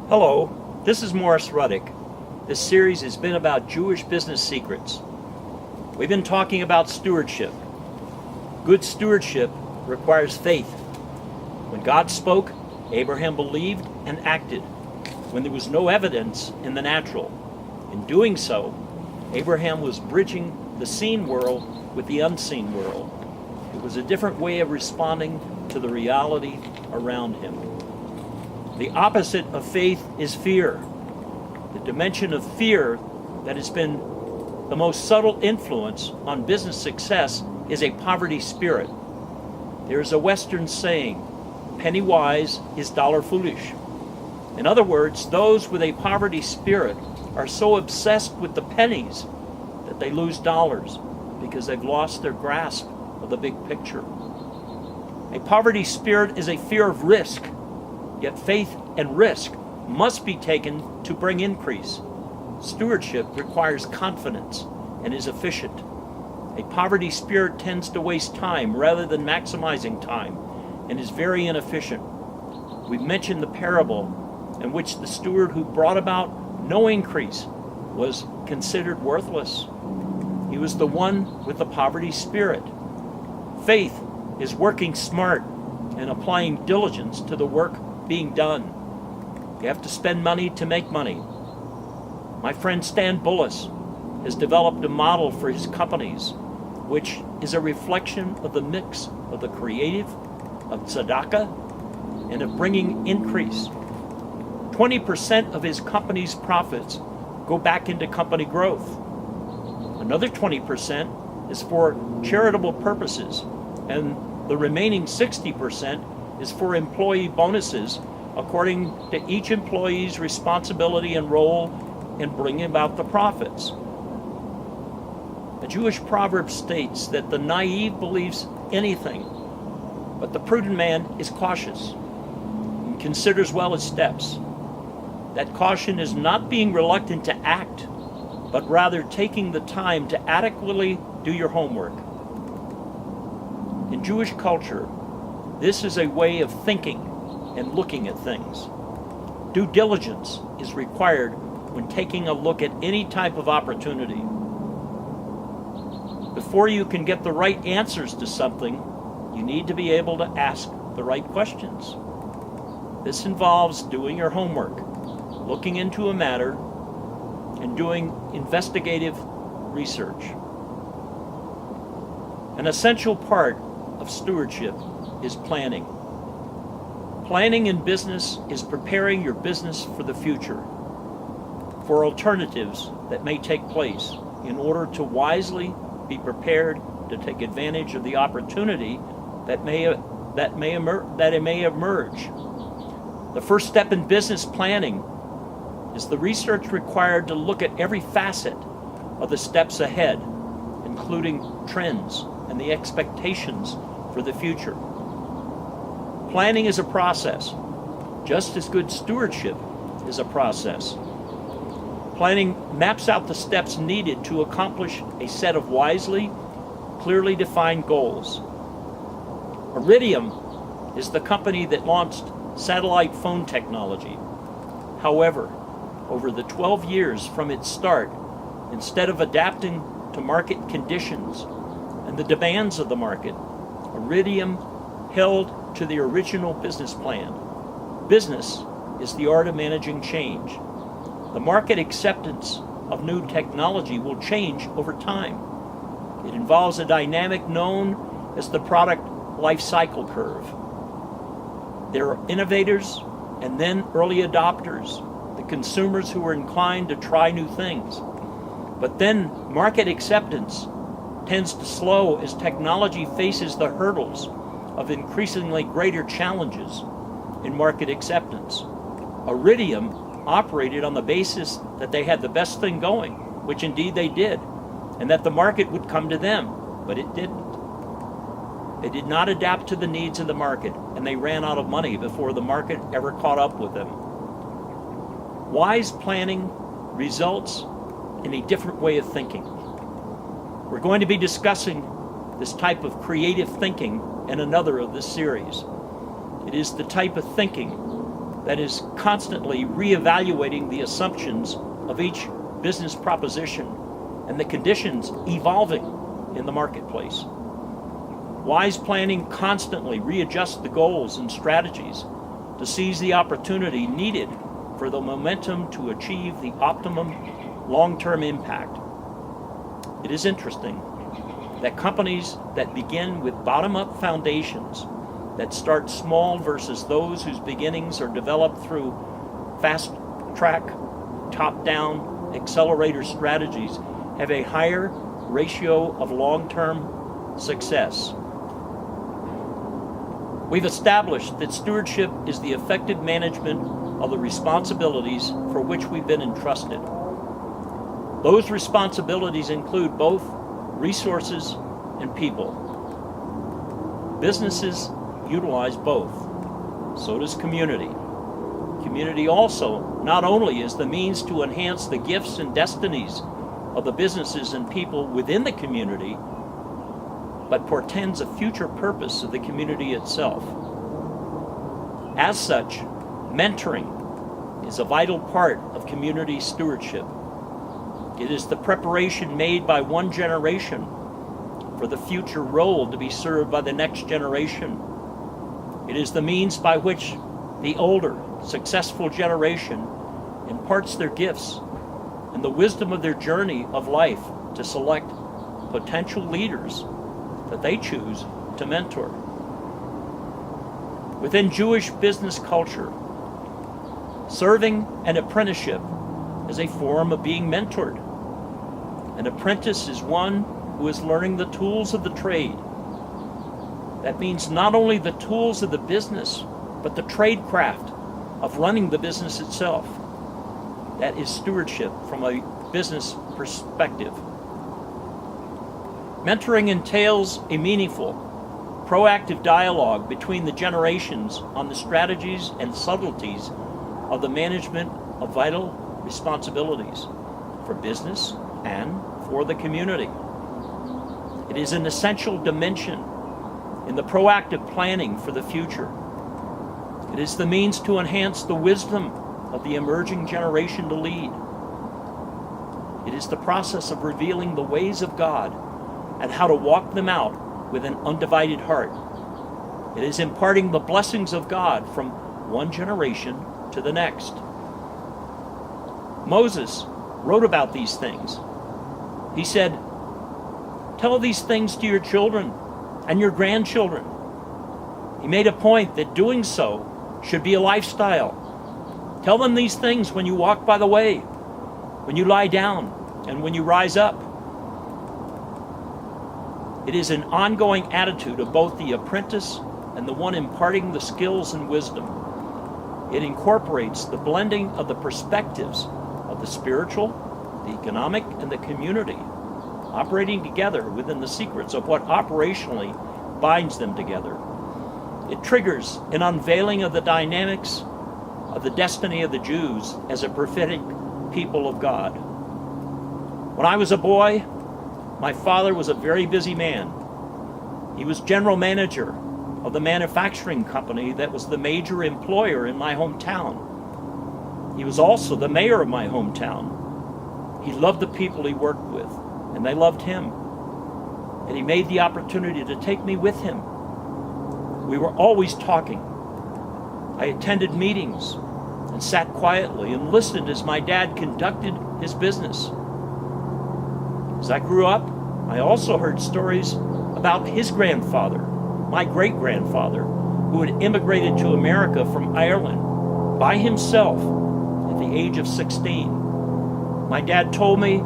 Hello, this is Morris Ruddick. This series has been about Jewish business secrets. We've been talking about stewardship. Good stewardship requires faith. When God spoke, Abraham believed and acted when there was no evidence in the natural. In doing so, Abraham was bridging the seen world with the unseen world. It was a different way of responding to the reality around him. The opposite of faith is fear. The dimension of fear that has been the most subtle influence on business success is a poverty spirit. There is a Western saying, penny wise is dollar foolish. In other words, those with a poverty spirit are so obsessed with the pennies that they lose dollars because they've lost their grasp of the big picture. A poverty spirit is a fear of risk, yet faith and risk must be taken to bring increase. Stewardship requires confidence and is efficient. A poverty spirit tends to waste time rather than maximizing time and is very inefficient. We've mentioned the parable in which the steward who brought about no increase was considered worthless. He was the one with the poverty spirit. Faith is working smart and applying diligence to the work being done. You have to spend money to make money. My friend Stan Bullis has developed a model for his companies, which is a reflection of the mix of the creative, of tzedakah, and of bringing increase. 20% of his company's profits go back into company growth. Another 20% is for charitable purposes, and the remaining 60% is for employee bonuses according to each employee's responsibility and role in bringing about the profits. A Jewish proverb states that the naive believes anything, but the prudent man is cautious and considers well his steps. That caution is not being reluctant to act, but rather taking the time to adequately do your homework. In Jewish culture, this is a way of thinking and looking at things. Due diligence is required when taking a look at any type of opportunity. Before you can get the right answers to something, you need to be able to ask the right questions. This involves doing your homework, looking into a matter, and doing investigative research. An essential part of stewardship is planning. Planning in business is preparing your business for the future, for alternatives that may take place in order to wisely be prepared to take advantage of the opportunity that may emerge. The first step in business planning is the research required to look at every facet of the steps ahead, including trends and the expectations for the future. Planning is a process, just as good stewardship is a process. Planning maps out the steps needed to accomplish a set of wisely, clearly defined goals. Iridium is the company that launched satellite phone technology. However, over the 12 years from its start, instead of adapting to market conditions and the demands of the market, Iridium held to the original business plan. Business is the art of managing change. The market acceptance of new technology will change over time. It involves a dynamic known as the product life cycle curve. There are innovators and then early adopters, the consumers who are inclined to try new things. But then market acceptance tends to slow as technology faces the hurdles of increasingly greater challenges in market acceptance. Iridium operated on the basis that they had the best thing going, which indeed they did, and that the market would come to them, but it didn't. They did not adapt to the needs of the market, and they ran out of money before the market ever caught up with them. Wise planning results in a different way of thinking. We're going to be discussing this type of creative thinking in another of this series. It is the type of thinking that is constantly reevaluating the assumptions of each business proposition and the conditions evolving in the marketplace. Wise planning constantly readjusts the goals and strategies to seize the opportunity needed for the momentum to achieve the optimum long-term impact. It is interesting that companies that begin with bottom-up foundations, that start small versus those whose beginnings are developed through fast-track, top-down accelerator strategies, have a higher ratio of long-term success. We've established that stewardship is the effective management of the responsibilities for which we've been entrusted. Those responsibilities include both resources and people. Businesses utilize both. So does community. Community also not only is the means to enhance the gifts and destinies of the businesses and people within the community, but portends a future purpose of the community itself. As such, mentoring is a vital part of community stewardship. It is the preparation made by one generation for the future role to be served by the next generation. It is the means by which the older, successful generation imparts their gifts and the wisdom of their journey of life to select potential leaders that they choose to mentor. Within Jewish business culture, serving an apprenticeship is a form of being mentored. An apprentice is one who is learning the tools of the trade. That means not only the tools of the business, but the trade craft of running the business itself. That is stewardship from a business perspective. Mentoring entails a meaningful, proactive dialogue between the generations on the strategies and subtleties of the management of vital responsibilities for business and for the community. It is an essential dimension in the proactive planning for the future. It is the means to enhance the wisdom of the emerging generation to lead. It is the process of revealing the ways of God and how to walk them out with an undivided heart. It is imparting the blessings of God from one generation to the next. Moses wrote about these things. He said, "Tell these things to your children and your grandchildren." He made a point that doing so should be a lifestyle. Tell them these things when you walk by the way, when you lie down, and when you rise up. It is an ongoing attitude of both the apprentice and the one imparting the skills and wisdom. It incorporates the blending of the perspectives of the spiritual, the economic, and the community, operating together within the secrets of what operationally binds them together. It triggers an unveiling of the dynamics of the destiny of the Jews as a prophetic people of God. When I was a boy, my father was a very busy man. He was general manager of the manufacturing company that was the major employer in my hometown. He was also the mayor of my hometown. He loved the people he worked with, and they loved him. And he made the opportunity to take me with him. We were always talking. I attended meetings and sat quietly and listened as my dad conducted his business. As I grew up, I also heard stories about his grandfather, my great-grandfather, who had immigrated to America from Ireland by himself at the age of 16. My dad told me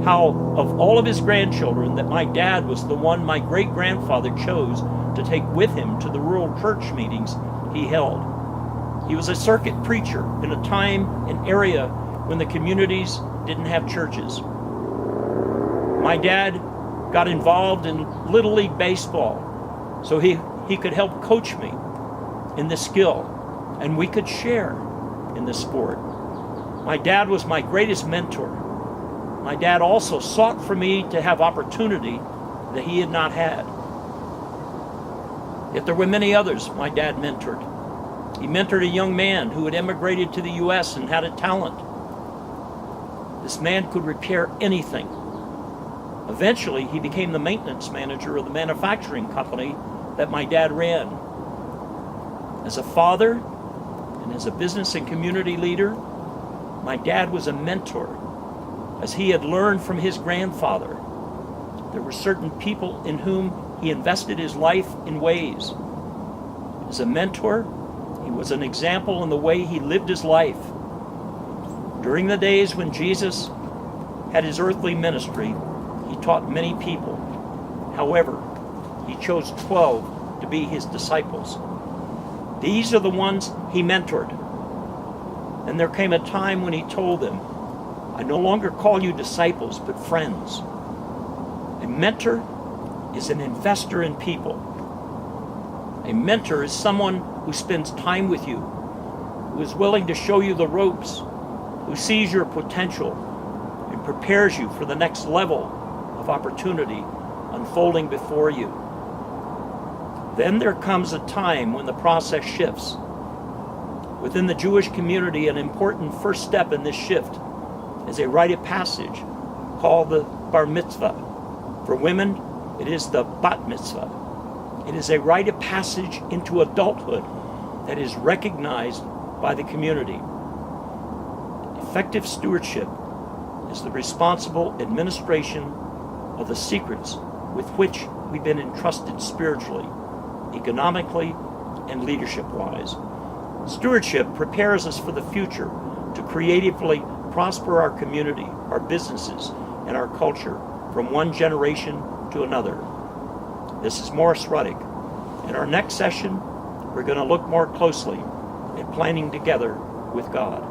how, of all of his grandchildren, that my dad was the one my great-grandfather chose to take with him to the rural church meetings he held. He was a circuit preacher in a time and area when the communities didn't have churches. My dad got involved in Little League baseball so he could help coach me in the skill, and we could share in the sport. My dad was my greatest mentor. My dad also sought for me to have opportunity that he had not had. Yet there were many others my dad mentored. He mentored a young man who had emigrated to the U.S. and had a talent. This man could repair anything. Eventually, he became the maintenance manager of the manufacturing company that my dad ran. As a father and as a business and community leader, my dad was a mentor, as he had learned from his grandfather. There were certain people in whom he invested his life in ways. As a mentor, he was an example in the way he lived his life. During the days when Jesus had his earthly ministry, he taught many people. However, he chose 12 to be his disciples. These are the ones he mentored. And there came a time when he told them, I no longer call you disciples, but friends. A mentor is an investor in people. A mentor is someone who spends time with you, who is willing to show you the ropes, who sees your potential and prepares you for the next level of opportunity unfolding before you. Then there comes a time when the process shifts. Within the Jewish community, an important first step in this shift is a rite of passage called the bar mitzvah. For women, it is the bat mitzvah. It is a rite of passage into adulthood that is recognized by the community. Effective stewardship is the responsible administration of the secrets with which we've been entrusted spiritually, economically, and leadership-wise. Stewardship prepares us for the future to creatively prosper our community, our businesses, and our culture from one generation to another. This is Morris Ruddick. In our next session, we're going to look more closely at planning together with God.